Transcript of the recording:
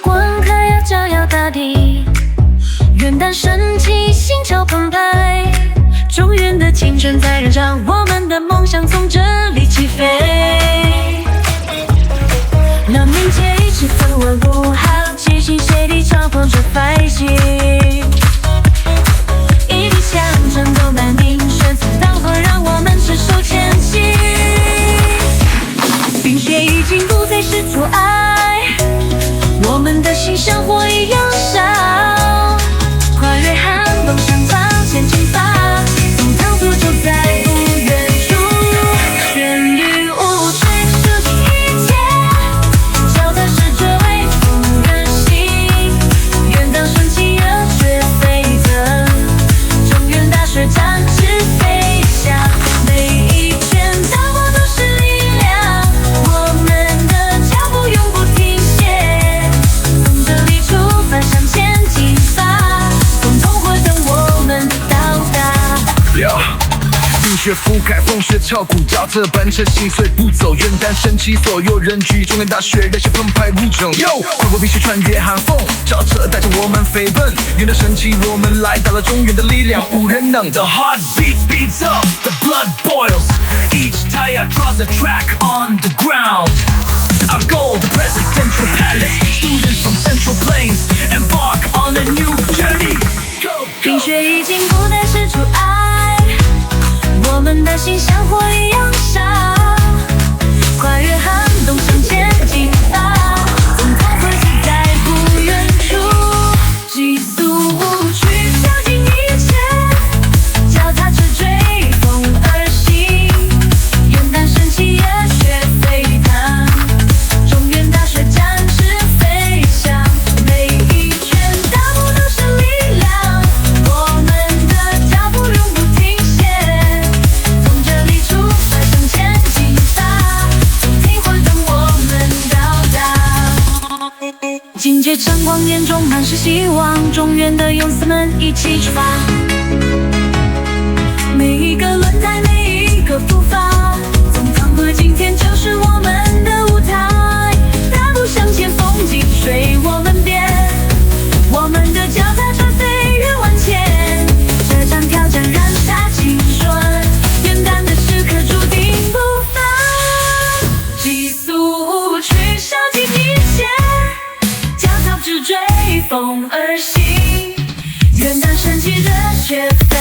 光开要照耀大地，元旦升起，心潮澎湃。中原的青春在燃烧，我们的梦想从这里起飞。让民间一起分文不好，齐心协力超破这百姓。一笔相承，斗南宁，玄此当河，让我们携手前行。冰雪已经不再是阻碍，我们的心像火一样烧。跨越寒冬，向往前进吧，从唐突就在不远处。旋律舞曲，抒情一切，脚踏实地微风而行。元旦升起，热血沸腾，中原大雪展翅飞翔。每一拳打破都是力量，我们的脚步永不停歇。从这里出发，向前进吧，共同会等我们到达。冰雪覆盖，风雪敲鼓，脚踏班车细碎步走。元旦升起，所有人聚，中原大雪，热血澎湃如蒸。跨过冰雪，穿越寒风，轿车带着我们飞奔。元旦升起，我们来到了中原的力量，无人能。The heartbeat beats up, the blood boils. Each tire draws a track on the ground. Our goal, the presidential palace. Students from Central Plains embark on a new journey. Go, 冰雪已经不再是阻碍，我们的心像火一样烧。跨越寒冬，向前进吧，从同会就在不远处。急速舞曲，绞尽一切，脚踏着追风而行。元旦升起，热血沸腾，中原大雪展翅飞翔。每一拳打破都是力量，我们的脚步永不停歇。从这里出发，向前进吧，听会等我们到达。警戒晨光，眼中满是希望，中原的勇士们一起出发。每一个轮胎，每一个步伐，从唐河今天就是我们的舞台。大步向前，风景随我们变，我们的脚踏车飞跃万千。这场挑战燃杀青春，元旦的时刻注定不凡。急速舞曲，烧尽一切，脚踏着追风而行。元旦升起，热血沸